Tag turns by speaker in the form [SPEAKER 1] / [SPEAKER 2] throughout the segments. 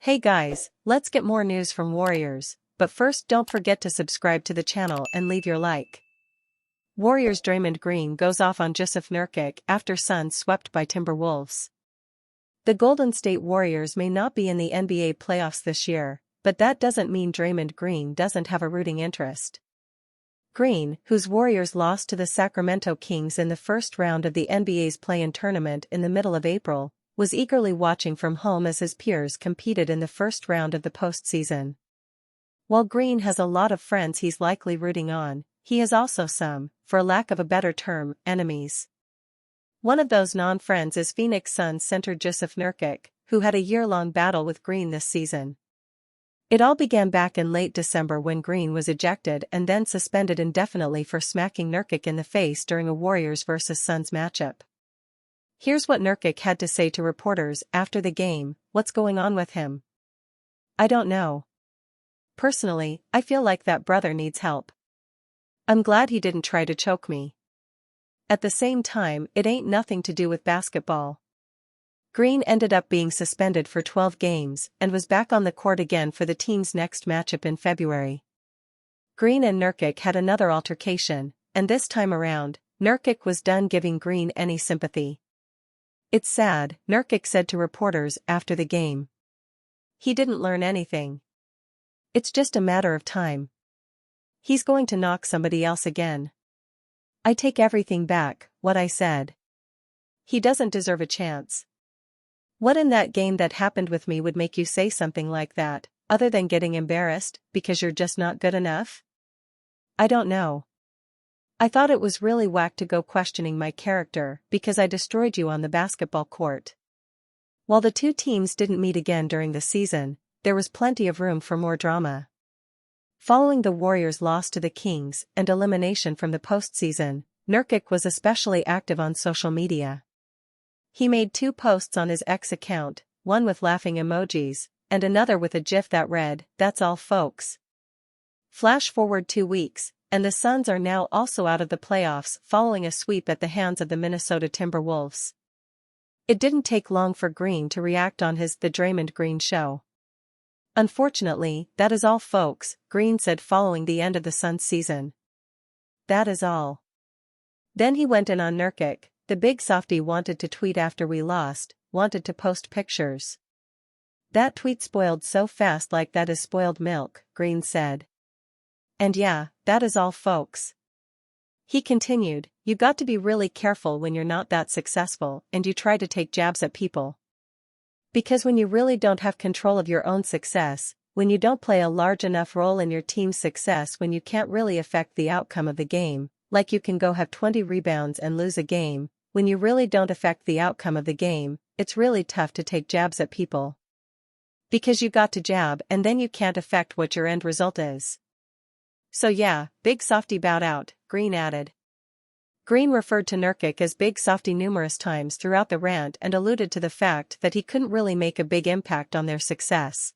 [SPEAKER 1] Hey guys, let's get more news from Warriors, but first don't forget to subscribe to the channel and leave your like. Warriors Draymond Green goes off on Jusuf Nurkic after Suns swept by Timberwolves. The Golden State Warriors may not be in the NBA playoffs this year, but that doesn't mean Draymond Green doesn't have a rooting interest. Green, whose Warriors lost to the Sacramento Kings in the first round of the NBA's play-in tournament in the middle of April, was eagerly watching from home as his peers competed in the first round of the postseason. While Green has a lot of friends he's likely rooting on, he has also some, for lack of a better term, enemies. One of those non-friends is Phoenix Suns center Jusuf Nurkic, who had a year-long battle with Green this season. It all began back in late December when Green was ejected and then suspended indefinitely for smacking Nurkic in the face during a Warriors vs Suns matchup. Here's what Nurkic had to say to reporters after the game: "What's going on with him? I don't know. Personally, I feel like that brother needs help. I'm glad he didn't try to choke me. At the same time, it ain't nothing to do with basketball." Green ended up being suspended for 12 games and was back on the court again for the team's next matchup in February. Green and Nurkic had another altercation, and this time around, Nurkic was done giving Green any sympathy. "It's sad," Nurkic said to reporters after the game. "He didn't learn anything. It's just a matter of time. He's going to knock somebody else again. I take everything back, what I said. He doesn't deserve a chance. What in that game that happened with me would make you say something like that, other than getting embarrassed because you're just not good enough? I don't know. I thought it was really whack to go questioning my character because I destroyed you on the basketball court." While the two teams didn't meet again during the season, there was plenty of room for more drama. Following the Warriors' loss to the Kings and elimination from the postseason, Nurkic was especially active on social media. He made 2 posts on his X account, one with laughing emojis, and another with a GIF that read, "That's all folks." Flash forward 2 weeks, and the Suns are now also out of the playoffs following a sweep at the hands of the Minnesota Timberwolves. It didn't take long for Green to react on his The Draymond Green Show. "Unfortunately, that is all folks," Green said following the end of the Suns season. "That is all." Then he went in on Nurkic. "The big softy wanted to tweet after we lost, wanted to post pictures. That tweet spoiled so fast like that is spoiled milk," Green said. "And yeah, that is all folks." He continued, "You got to be really careful when you're not that successful and you try to take jabs at people. Because when you really don't have control of your own success, when you don't play a large enough role in your team's success, when you can't really affect the outcome of the game, like you can go have 20 rebounds and lose a game, when you really don't affect the outcome of the game, it's really tough to take jabs at people. Because you got to jab and then you can't affect what your end result is. So yeah, big softy bowed out," Green added. Green referred to Nurkic as Big Softy numerous times throughout the rant and alluded to the fact that he couldn't really make a big impact on their success.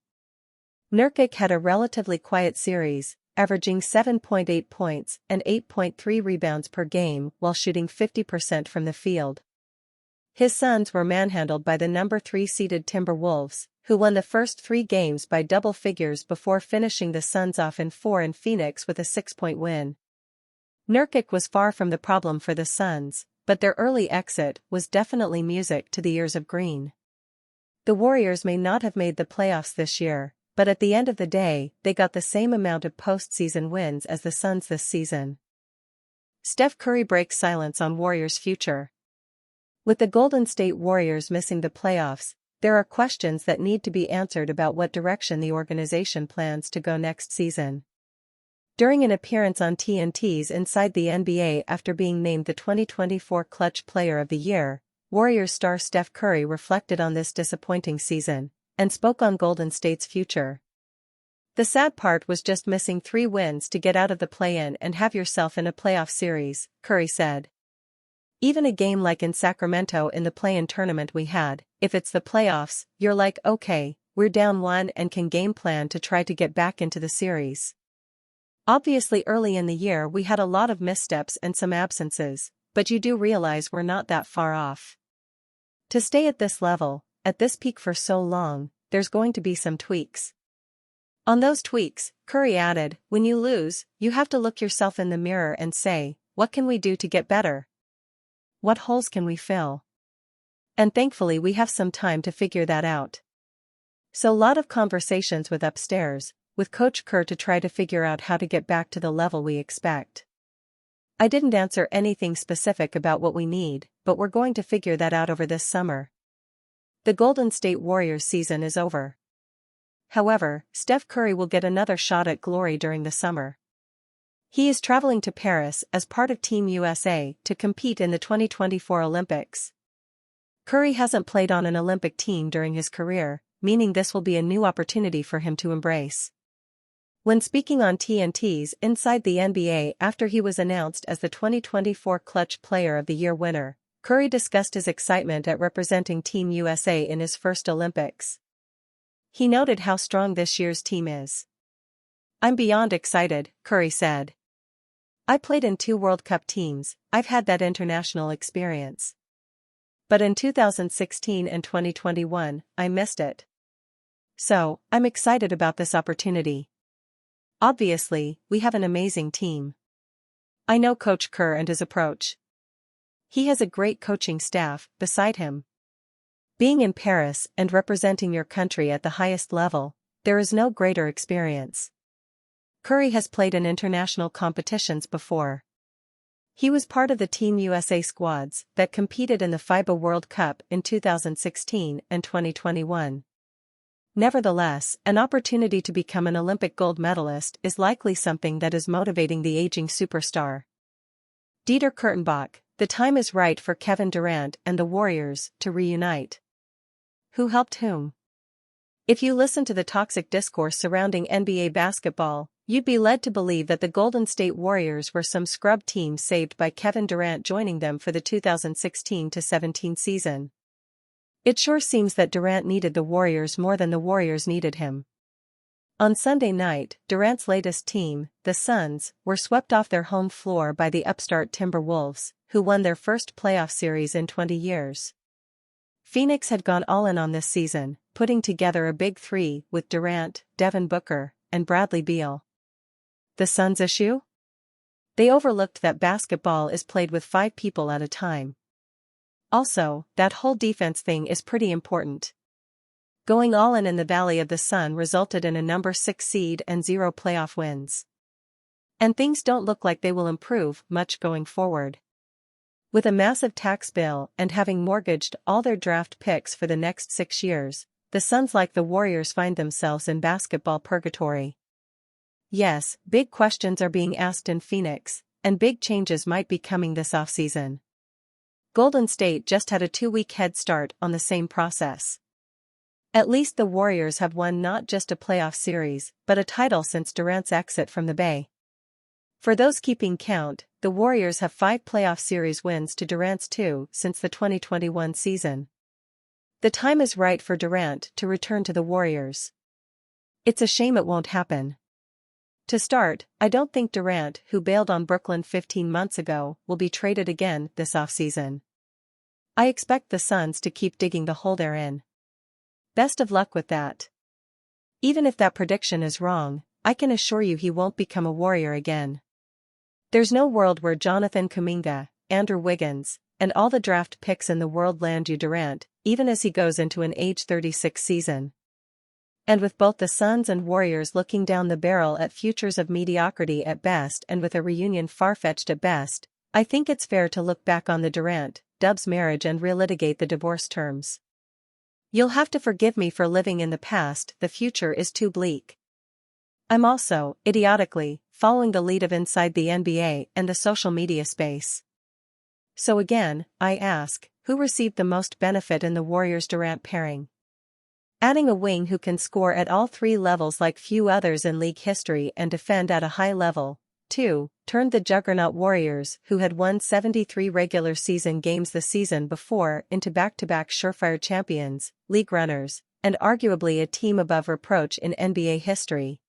[SPEAKER 1] Nurkic had a relatively quiet series, averaging 7.8 points and 8.3 rebounds per game while shooting 50% from the field. His Suns were manhandled by the number 3 seeded Timberwolves, who won the first 3 games by double figures before finishing the Suns off in 4 in Phoenix with a 6-point win. Nurkic was far from the problem for the Suns, but their early exit was definitely music to the ears of Green. The Warriors may not have made the playoffs this year, but at the end of the day, they got the same amount of postseason wins as the Suns this season. Steph Curry breaks silence on Warriors' future. With the Golden State Warriors missing the playoffs, there are questions that need to be answered about what direction the organization plans to go next season. During an appearance on TNT's Inside the NBA after being named the 2024 Clutch Player of the Year, Warriors star Steph Curry reflected on this disappointing season and spoke on Golden State's future. "The sad part was just missing 3 wins to get out of the play-in and have yourself in a playoff series," Curry said. "Even a game like in Sacramento in the play-in tournament we had, if it's the playoffs, you're like, okay, we're down 1 and can game plan to try to get back into the series. Obviously early in the year we had a lot of missteps and some absences, but you do realize we're not that far off. To stay at this level, at this peak for so long, there's going to be some tweaks. On those tweaks, Curry added, when you lose, you have to look yourself in the mirror and say, what can we do to get better? What holes can we fill? And thankfully we have some time to figure that out. So lot of conversations with upstairs, with Coach Kerr to try to figure out how to get back to the level we expect. I didn't answer anything specific about what we need, but we're going to figure that out over this summer. The Golden State Warriors season is over. However, Steph Curry will get another shot at glory during the summer. He is traveling to Paris as part of Team USA to compete in the 2024 Olympics. Curry hasn't played on an Olympic team during his career, meaning this will be a new opportunity for him to embrace. When speaking on TNT's Inside the NBA after he was announced as the 2024 Clutch Player of the Year winner, Curry discussed his excitement at representing Team USA in his first Olympics. He noted how strong this year's team is. I'm beyond excited, Curry said. I played in 2 World Cup teams, I've had that international experience. But in 2016 and 2021, I missed it. So, I'm excited about this opportunity. Obviously, we have an amazing team. I know Coach Kerr and his approach. He has a great coaching staff beside him. Being in Paris and representing your country at the highest level, there is no greater experience. Curry has played in international competitions before. He was part of the Team USA squads that competed in the FIBA World Cup in 2016 and 2021. Nevertheless, an opportunity to become an Olympic gold medalist is likely something that is motivating the aging superstar. Dieter Kurtenbach, the time is right for Kevin Durant and the Warriors to reunite. Who helped whom? If you listen to the toxic discourse surrounding NBA basketball, you'd be led to believe that the Golden State Warriors were some scrub team saved by Kevin Durant joining them for the 2016-17 season. It sure seems that Durant needed the Warriors more than the Warriors needed him. On Sunday night, Durant's latest team, the Suns, were swept off their home floor by the upstart Timberwolves, who won their first playoff series in 20 years. Phoenix had gone all in on this season, putting together a big three with Durant, Devin Booker, and Bradley Beal. The Suns' issue? They overlooked that basketball is played with 5 people at a time. Also, that whole defense thing is pretty important. Going all in the Valley of the Sun resulted in a number 6 seed and 0 playoff wins. And things don't look like they will improve much going forward. With a massive tax bill and having mortgaged all their draft picks for the next 6 years, the Suns like the Warriors find themselves in basketball purgatory. Yes, big questions are being asked in Phoenix, and big changes might be coming this offseason. Golden State just had a 2-week head start on the same process. At least the Warriors have won not just a playoff series, but a title since Durant's exit from the Bay. For those keeping count, the Warriors have 5 playoff series wins to Durant's 2 since the 2021 season. The time is right for Durant to return to the Warriors. It's a shame it won't happen. To start, I don't think Durant, who bailed on Brooklyn 15 months ago, will be traded again this offseason. I expect the Suns to keep digging the hole they're in. Best of luck with that. Even if that prediction is wrong, I can assure you he won't become a Warrior again. There's no world where Jonathan Kuminga, Andrew Wiggins, and all the draft picks in the world land you Durant, even as he goes into an age 36 season. And with both the Suns and Warriors looking down the barrel at futures of mediocrity at best and with a reunion far-fetched at best, I think it's fair to look back on the Durant-Dubs marriage and relitigate the divorce terms. You'll have to forgive me for living in the past, the future is too bleak. I'm also, idiotically, following the lead of Inside the NBA and the social media space. So again, I ask, who received the most benefit in the Warriors-Durant pairing? Adding a wing who can score at all 3 levels like few others in league history and defend at a high level. 2. Turned the juggernaut Warriors, who had won 73 regular season games the season before, into back-to-back surefire champions, league runners, and arguably a team above reproach in NBA history.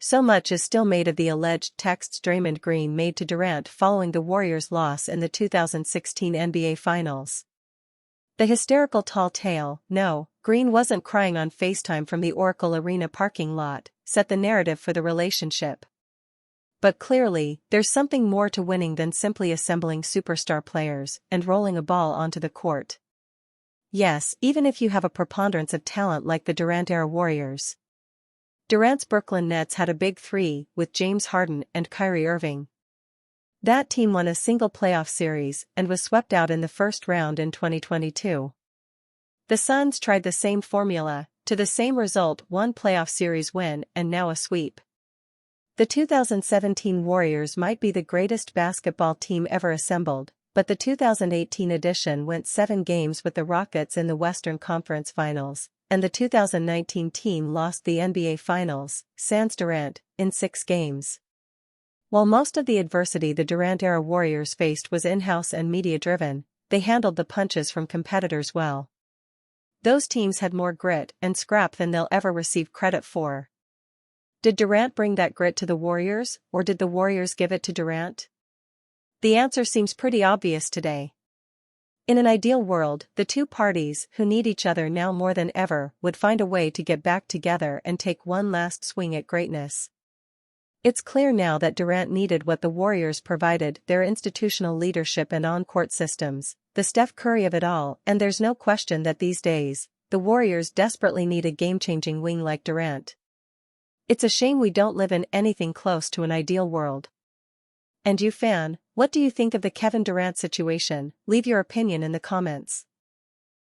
[SPEAKER 1] So much is still made of the alleged texts Draymond Green made to Durant following the Warriors' loss in the 2016 NBA Finals. The hysterical tall tale, no, Green wasn't crying on FaceTime from the Oracle Arena parking lot, set the narrative for the relationship. But clearly, there's something more to winning than simply assembling superstar players and rolling a ball onto the court. Yes, even if you have a preponderance of talent like the Durant-era Warriors. Durant's Brooklyn Nets had a big three with James Harden and Kyrie Irving. That team won a single playoff series and was swept out in the first round in 2022. The Suns tried the same formula, to the same result: one playoff series win and now a sweep. The 2017 Warriors might be the greatest basketball team ever assembled, but the 2018 edition went 7 games with the Rockets in the Western Conference Finals, and the 2019 team lost the NBA Finals, sans Durant, in 6 games. While most of the adversity the Durant-era Warriors faced was in-house and media-driven, they handled the punches from competitors well. Those teams had more grit and scrap than they'll ever receive credit for. Did Durant bring that grit to the Warriors, or did the Warriors give it to Durant? The answer seems pretty obvious today. In an ideal world, the two parties, who need each other now more than ever, would find a way to get back together and take one last swing at greatness. It's clear now that Durant needed what the Warriors provided: their institutional leadership and on-court systems, the Steph Curry of it all, and there's no question that these days, the Warriors desperately need a game-changing wing like Durant. It's a shame we don't live in anything close to an ideal world. And you fan, what do you think of the Kevin Durant situation? Leave your opinion in the comments.